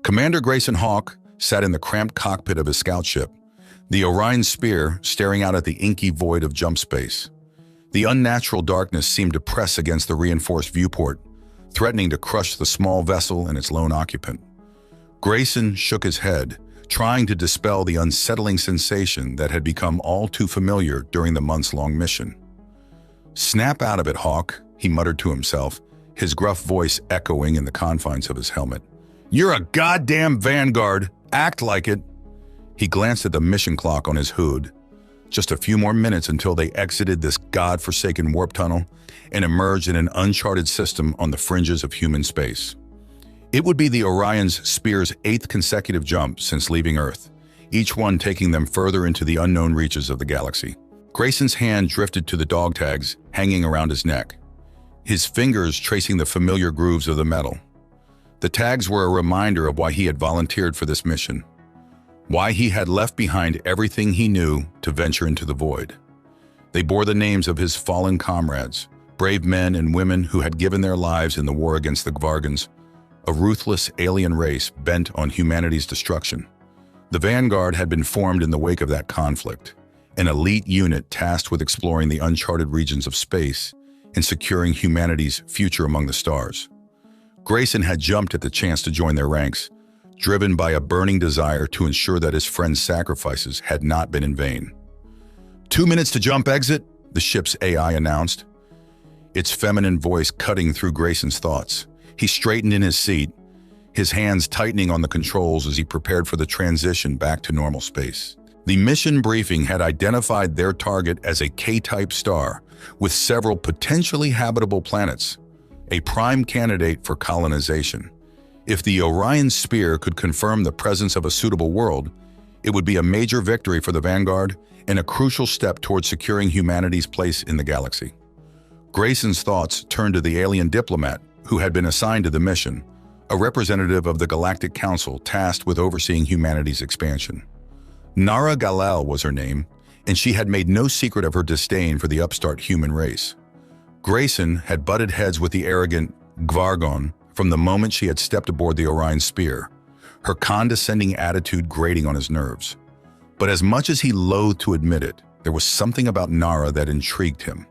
Commander Grayson Hawke sat in the cramped cockpit of his scout ship, the Orion Spear staring out at the inky void of jump space. The unnatural darkness seemed to press against the reinforced viewport, threatening to crush the small vessel and its lone occupant. Grayson shook his head, trying to dispel the unsettling sensation that had become all too familiar during the months-long mission. "Snap out of it, Hawke," he muttered to himself, his gruff voice echoing in the confines of his helmet. "You're a goddamn vanguard. Act like it." He glanced at the mission clock on his hood. Just a few more minutes until they exited this god-forsaken warp tunnel and emerged in an uncharted system on the fringes of human space. It would be the Orion's Spear's 8th consecutive jump since leaving Earth, each one taking them further into the unknown reaches of the galaxy. Grayson's hand drifted to the dog tags hanging around his neck, his fingers tracing the familiar grooves of the metal. The tags were a reminder of why he had volunteered for this mission, why he had left behind everything he knew to venture into the void. They bore the names of his fallen comrades, brave men and women who had given their lives in the war against the Gvargans, a ruthless alien race bent on humanity's destruction. The Vanguard had been formed in the wake of that conflict, an elite unit tasked with exploring the uncharted regions of space and securing humanity's future among the stars. Grayson had jumped at the chance to join their ranks, driven by a burning desire to ensure that his friend's sacrifices had not been in vain. 2 minutes to jump exit, the ship's AI announced, its feminine voice cutting through Grayson's thoughts. He straightened in his seat, his hands tightening on the controls as he prepared for the transition back to normal space. The mission briefing had identified their target as a K-type star with several potentially habitable planets, a prime candidate for colonization. If the Orion Spear could confirm the presence of a suitable world, it would be a major victory for the Vanguard and a crucial step towards securing humanity's place in the galaxy. Grayson's thoughts turned to the alien Diplomat, who had been assigned to the mission, a representative of the Galactic Council tasked with overseeing humanity's expansion. Nara was her name, and she had made no secret of her disdain for the upstart human race. Grayson had butted heads with the arrogant Gvargon from the moment she had stepped aboard the Orion Spear, her condescending attitude grating on his nerves. But as much as he loathed to admit it, there was something about Nara that intrigued him.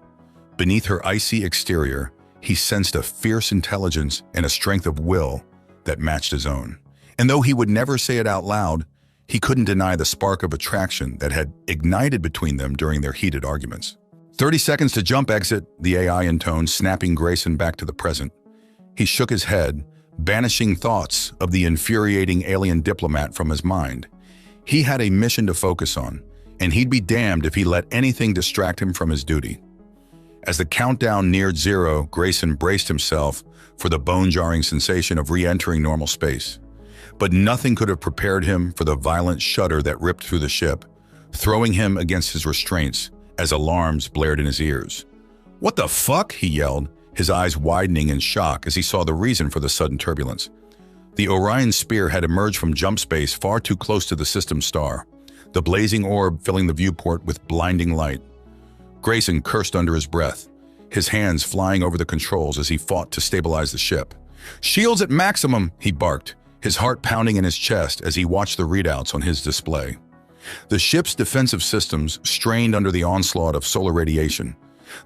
Beneath her icy exterior, he sensed a fierce intelligence and a strength of will that matched his own. And though he would never say it out loud, he couldn't deny the spark of attraction that had ignited between them during their heated arguments. 30 seconds to jump exit, the AI intoned, snapping Grayson back to the present. He shook his head, banishing thoughts of the infuriating alien Diplomat from his mind. He had a mission to focus on, and he'd be damned if he let anything distract him from his duty. As the countdown neared 0, Grayson braced himself for the bone-jarring sensation of re-entering normal space. But nothing could have prepared him for the violent shudder that ripped through the ship, throwing him against his restraints as alarms blared in his ears. "What the fuck?" he yelled, his eyes widening in shock as he saw the reason for the sudden turbulence. The Orion Spear had emerged from jump space far too close to the system star, the blazing orb filling the viewport with blinding light. Grayson cursed under his breath, his hands flying over the controls as he fought to stabilize the ship. "Shields at maximum," he barked, his heart pounding in his chest as he watched the readouts on his display. The ship's defensive systems strained under the onslaught of solar radiation,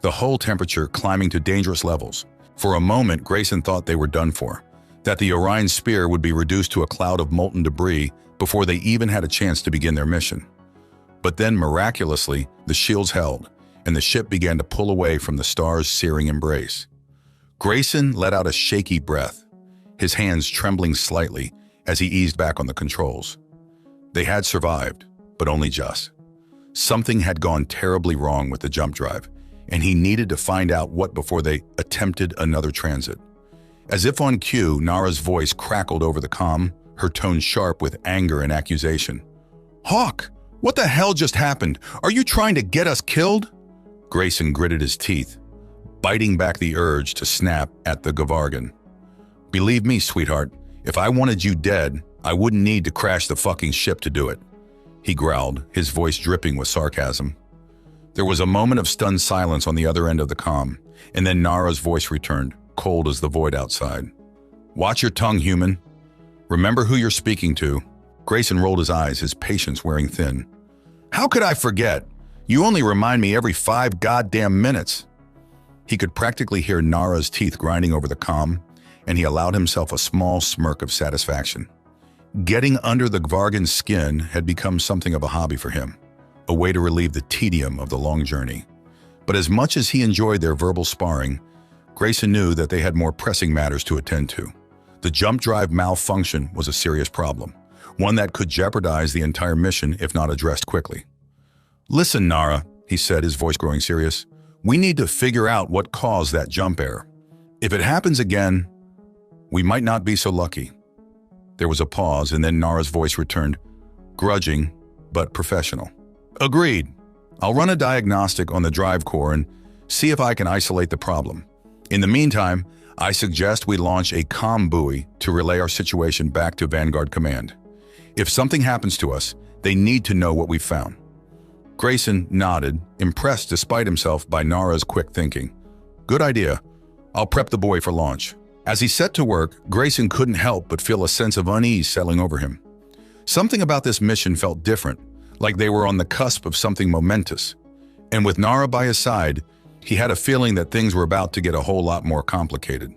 the hull temperature climbing to dangerous levels. For a moment, Grayson thought they were done for, that the Orion Spear would be reduced to a cloud of molten debris before they even had a chance to begin their mission. But then, miraculously, the shields held, and the ship began to pull away from the star's searing embrace. Grayson let out a shaky breath, his hands trembling slightly as he eased back on the controls. They had survived, but only just. Something had gone terribly wrong with the jump drive, and he needed to find out what before they attempted another transit. As if on cue, Nara's voice crackled over the comm, her tone sharp with anger and accusation. "Hawke, what the hell just happened? Are you trying to get us killed?" Grayson gritted his teeth, biting back the urge to snap at the Gvargan. "Believe me, sweetheart, if I wanted you dead, I wouldn't need to crash the fucking ship to do it," he growled, his voice dripping with sarcasm. There was a moment of stunned silence on the other end of the comm, and then Nara's voice returned, cold as the void outside. "Watch your tongue, human. Remember who you're speaking to." Grayson rolled his eyes, his patience wearing thin. "How could I forget? You only remind me every 5 goddamn minutes." He could practically hear Nara's teeth grinding over the comm, and he allowed himself a small smirk of satisfaction. Getting under the Gvargan's skin had become something of a hobby for him, a way to relieve the tedium of the long journey. But as much as he enjoyed their verbal sparring, Grayson knew that they had more pressing matters to attend to. The jump drive malfunction was a serious problem, one that could jeopardize the entire mission if not addressed quickly. "Listen, Nara," he said, his voice growing serious. "We need to figure out what caused that jump error. If it happens again, we might not be so lucky." There was a pause, and then Nara's voice returned, grudging but professional. "Agreed. I'll run a diagnostic on the drive core and see if I can isolate the problem. In the meantime, I suggest we launch a comm buoy to relay our situation back to Vanguard Command. If something happens to us, they need to know what we've found." Grayson nodded, impressed despite himself by Nara's quick thinking. "Good idea. I'll prep the buoy for launch." As he set to work, Grayson couldn't help but feel a sense of unease settling over him. Something about this mission felt different, like they were on the cusp of something momentous. And with Nara by his side, he had a feeling that things were about to get a whole lot more complicated.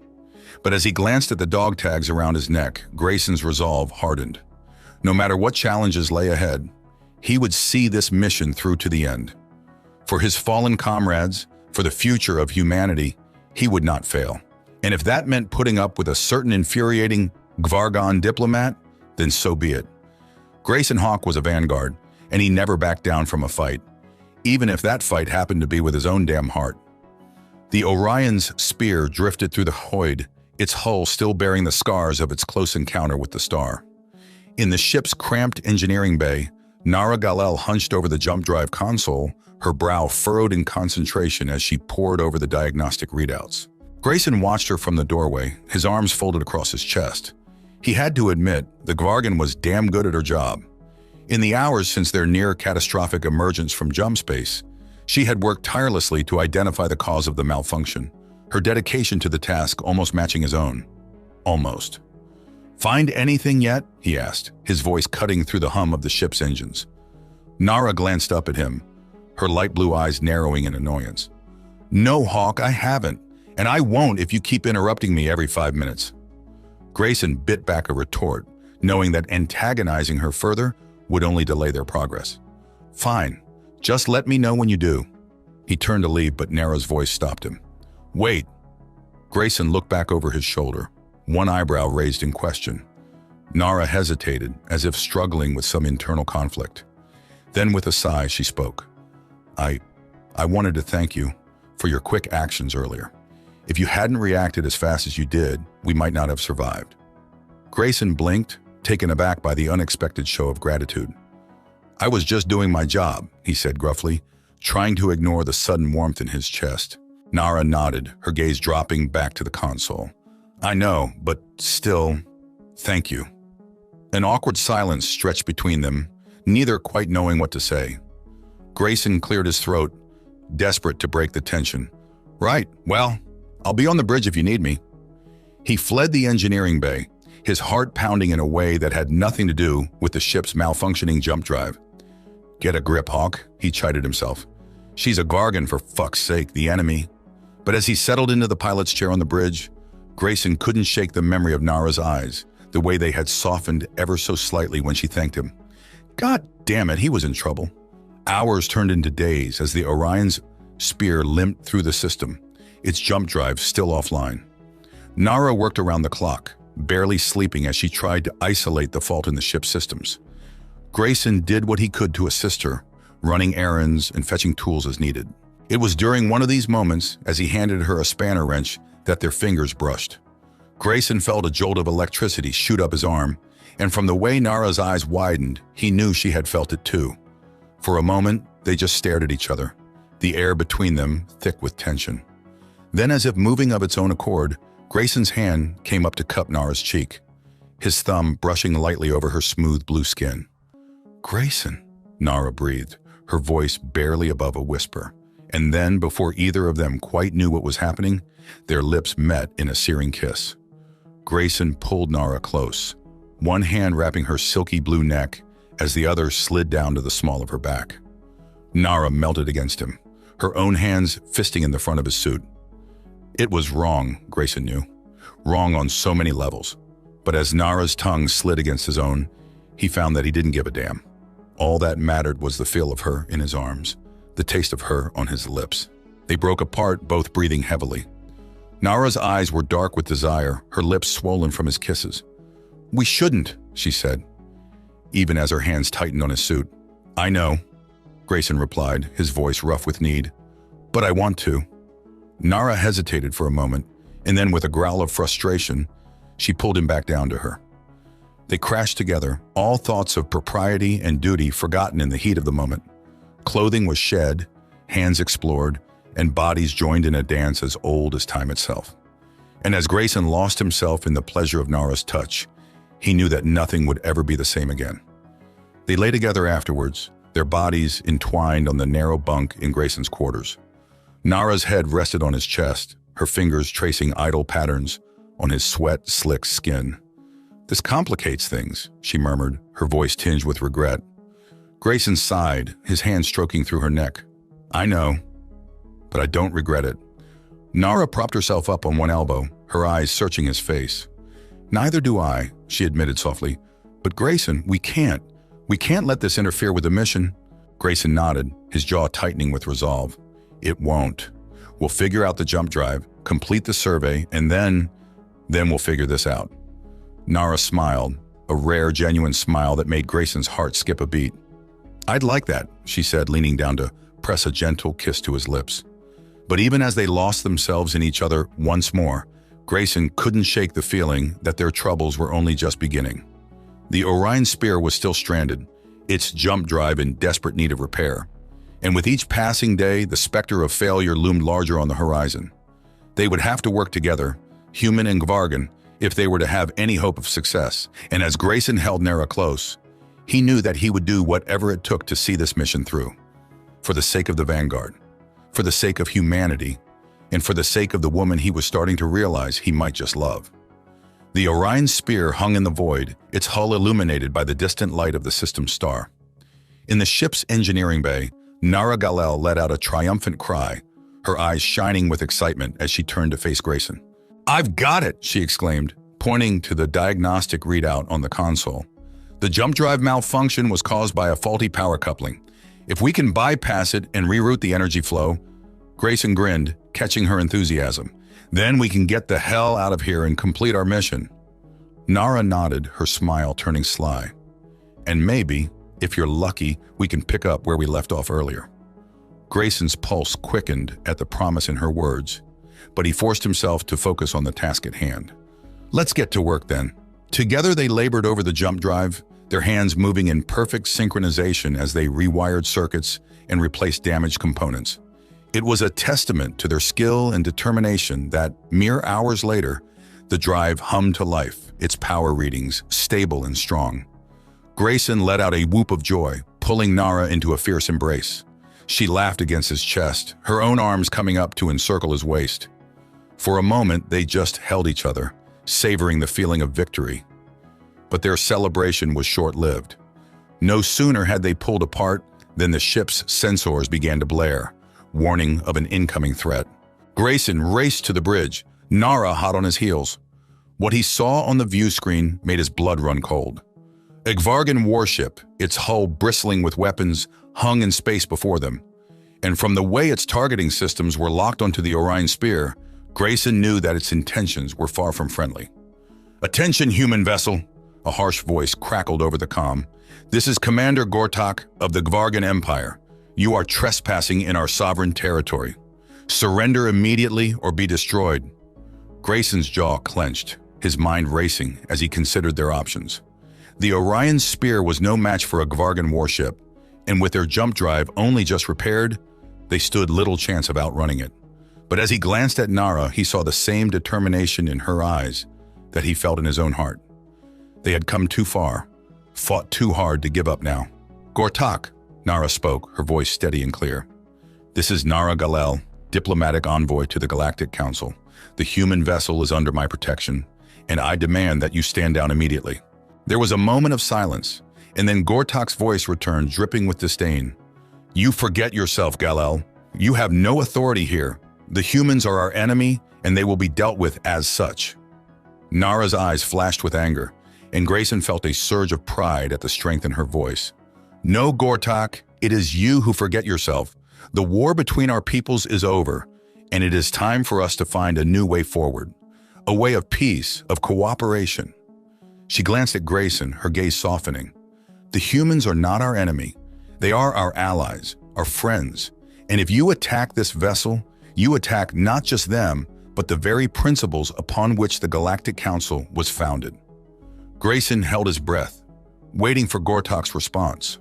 But as he glanced at the dog tags around his neck, Grayson's resolve hardened. No matter what challenges lay ahead, he would see this mission through to the end. For his fallen comrades, for the future of humanity, he would not fail. And if that meant putting up with a certain infuriating Gvargan diplomat, then so be it. Grayson Hawke was a vanguard, and he never backed down from a fight, even if that fight happened to be with his own damn heart. The Orion's spear drifted through the void, its hull still bearing the scars of its close encounter with the star. In the ship's cramped engineering bay, Nara Galel hunched over the jump drive console, her brow furrowed in concentration as she pored over the diagnostic readouts. Grayson watched her from the doorway, his arms folded across his chest. He had to admit, the Gvargan was damn good at her job. In the hours since their near-catastrophic emergence from jump space, she had worked tirelessly to identify the cause of the malfunction, her dedication to the task almost matching his own. Almost. "Find anything yet?" he asked, his voice cutting through the hum of the ship's engines. Nara glanced up at him, her light blue eyes narrowing in annoyance. "No, Hawke, I haven't, and I won't if you keep interrupting me every 5 minutes." Grayson bit back a retort, knowing that antagonizing her further would only delay their progress. "Fine, just let me know when you do." He turned to leave, but Nara's voice stopped him. "Wait." Grayson looked back over his shoulder, one eyebrow raised in question. Nara hesitated, as if struggling with some internal conflict. Then with a sigh, she spoke. I wanted to thank you for your quick actions earlier. If you hadn't reacted as fast as you did, we might not have survived." Grayson blinked, taken aback by the unexpected show of gratitude. "I was just doing my job," he said gruffly, trying to ignore the sudden warmth in his chest. Nara nodded, her gaze dropping back to the console. "I know, but still, thank you." An awkward silence stretched between them, neither quite knowing what to say. Grayson cleared his throat, desperate to break the tension. "Right, well, I'll be on the bridge if you need me." He fled the engineering bay, his heart pounding in a way that had nothing to do with the ship's malfunctioning jump drive. "Get a grip, Hawke," he chided himself. "She's a Gvargan, for fuck's sake, the enemy." But as he settled into the pilot's chair on the bridge, Grayson couldn't shake the memory of Nara's eyes, the way they had softened ever so slightly when she thanked him. God damn it, he was in trouble. Hours turned into days as the Orion's spear limped through the system, its jump drive still offline. Nara worked around the clock, barely sleeping as she tried to isolate the fault in the ship's systems. Grayson did what he could to assist her, running errands and fetching tools as needed. It was during one of these moments, as he handed her a spanner wrench, that their fingers brushed. Grayson felt a jolt of electricity shoot up his arm, and from the way Nara's eyes widened, he knew she had felt it too. For a moment, they just stared at each other, the air between them thick with tension. Then, as if moving of its own accord, Grayson's hand came up to cup Nara's cheek, his thumb brushing lightly over her smooth blue skin. "Grayson," Nara breathed, her voice barely above a whisper. And then, before either of them quite knew what was happening, their lips met in a searing kiss. Grayson pulled Nara close, one hand wrapping her silky blue neck as the other slid down to the small of her back. Nara melted against him, her own hands fisting in the front of his suit. It was wrong, Grayson knew. Wrong on so many levels. But as Nara's tongue slid against his own, he found that he didn't give a damn. All that mattered was the feel of her in his arms, the taste of her on his lips. They broke apart, both breathing heavily. Nara's eyes were dark with desire, her lips swollen from his kisses. "We shouldn't," she said, even as her hands tightened on his suit. "I know," Grayson replied, his voice rough with need. "But I want to." Nara hesitated for a moment, and then with a growl of frustration, she pulled him back down to her. They crashed together, all thoughts of propriety and duty forgotten in the heat of the moment. Clothing was shed, hands explored, and bodies joined in a dance as old as time itself. And as Grayson lost himself in the pleasure of Nara's touch, he knew that nothing would ever be the same again. They lay together afterwards, their bodies entwined on the narrow bunk in Grayson's quarters. Nara's head rested on his chest, her fingers tracing idle patterns on his sweat-slicked skin. "This complicates things," she murmured, her voice tinged with regret. Grayson sighed, his hand stroking through her neck. "I know, but I don't regret it." Nara propped herself up on one elbow, her eyes searching his face. "Neither do I," she admitted softly. "But Grayson, we can't let this interfere with the mission." Grayson nodded, his jaw tightening with resolve. "It won't. We'll figure out the jump drive, complete the survey, and then we'll figure this out." Nara smiled, a rare, genuine smile that made Grayson's heart skip a beat. "I'd like that," she said, leaning down to press a gentle kiss to his lips. But even as they lost themselves in each other once more, Grayson couldn't shake the feeling that their troubles were only just beginning. The Orion Spear was still stranded, its jump drive in desperate need of repair. And with each passing day, the specter of failure loomed larger on the horizon. They would have to work together, human and Gvargan, if they were to have any hope of success. And as Grayson held Nara close, he knew that he would do whatever it took to see this mission through. For the sake of the Vanguard, for the sake of humanity, and for the sake of the woman he was starting to realize he might just love. The Orion Spear hung in the void, its hull illuminated by the distant light of the system's star. In the ship's engineering bay, Nara Galel let out a triumphant cry, her eyes shining with excitement as she turned to face Grayson. "I've got it!" she exclaimed, pointing to the diagnostic readout on the console. "The jump drive malfunction was caused by a faulty power coupling. If we can bypass it and reroute the energy flow," Grayson grinned, catching her enthusiasm, "then we can get the hell out of here and complete our mission." Nara nodded, her smile turning sly. "And maybe, if you're lucky, we can pick up where we left off earlier." Grayson's pulse quickened at the promise in her words, but he forced himself to focus on the task at hand. "Let's get to work then." Together they labored over the jump drive, their hands moving in perfect synchronization as they rewired circuits and replaced damaged components. It was a testament to their skill and determination that, mere hours later, the drive hummed to life, its power readings stable and strong. Grayson let out a whoop of joy, pulling Nara into a fierce embrace. She laughed against his chest, her own arms coming up to encircle his waist. For a moment, they just held each other, savoring the feeling of victory. But their celebration was short-lived. No sooner had they pulled apart than the ship's sensors began to blare, warning of an incoming threat. Grayson raced to the bridge, Nara hot on his heels. What he saw on the view screen made his blood run cold. A Gvargan warship, its hull bristling with weapons, hung in space before them. And from the way its targeting systems were locked onto the Orion Spear, Grayson knew that its intentions were far from friendly. "Attention, human vessel!" A harsh voice crackled over the comm. "This is Commander Gortak of the Gvargan Empire. You are trespassing in our sovereign territory. Surrender immediately or be destroyed." Grayson's jaw clenched, his mind racing as he considered their options. The Orion Spear was no match for a Gvargan warship, and with their jump drive only just repaired, they stood little chance of outrunning it. But as he glanced at Nara, he saw the same determination in her eyes that he felt in his own heart. They had come too far, fought too hard to give up now. "Gortak," Nara spoke, her voice steady and clear. "This is Nara Galel, diplomatic envoy to the Galactic Council. The human vessel is under my protection, and I demand that you stand down immediately." There was a moment of silence, and then Gortak's voice returned, dripping with disdain. You forget yourself, Gal-El. You have no authority here. The humans are our enemy, and they will be dealt with as such. Nara's eyes flashed with anger, and Grayson felt a surge of pride at the strength in her voice. No, Gortak, it is you who forget yourself. The war between our peoples is over, and it is time for us to find a new way forward. A way of peace, of cooperation. She glanced at Grayson, her gaze softening. The humans are not our enemy. They are our allies, our friends. And if you attack this vessel, you attack not just them, but the very principles upon which the Galactic Council was founded. Grayson held his breath, waiting for Gortak's response.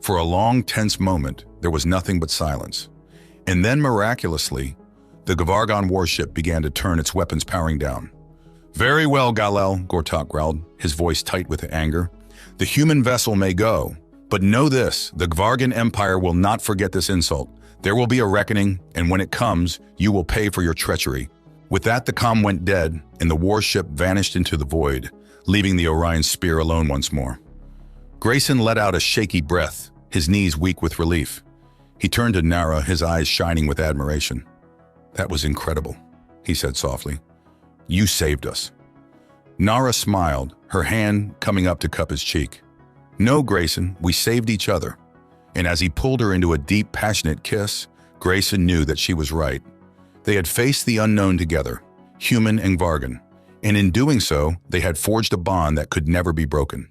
For a long, tense moment, there was nothing but silence. And then, miraculously, the Gavargon warship began to turn its weapons powering down. Very well, Gal-El, Gortak growled, his voice tight with anger. The human vessel may go, but know this, the Gavargon Empire will not forget this insult. There will be a reckoning, and when it comes, you will pay for your treachery. With that, the comm went dead, and the warship vanished into the void, leaving the Orion spear alone once more. Grayson let out a shaky breath, his knees weak with relief. He turned to Nara, his eyes shining with admiration. That was incredible, he said softly. You saved us. Nara smiled, her hand coming up to cup his cheek. No, Grayson, we saved each other. And as he pulled her into a deep, passionate kiss, Grayson knew that she was right. They had faced the unknown together, human and Vargan, and in doing so, they had forged a bond that could never be broken.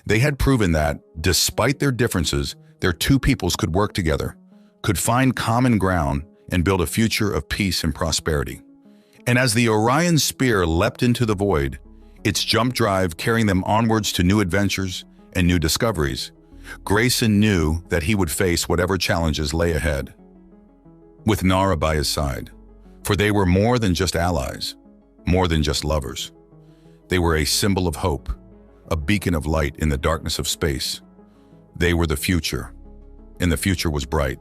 They had proven that, despite their differences, their two peoples could work together, could find common ground, and build a future of peace and prosperity. And as the Orion spear leapt into the void, its jump drive carrying them onwards to new adventures and new discoveries, Grayson knew that he would face whatever challenges lay ahead, with Nara by his side. For they were more than just allies, more than just lovers. They were a symbol of hope, a beacon of light in the darkness of space. They were the future, and the future was bright.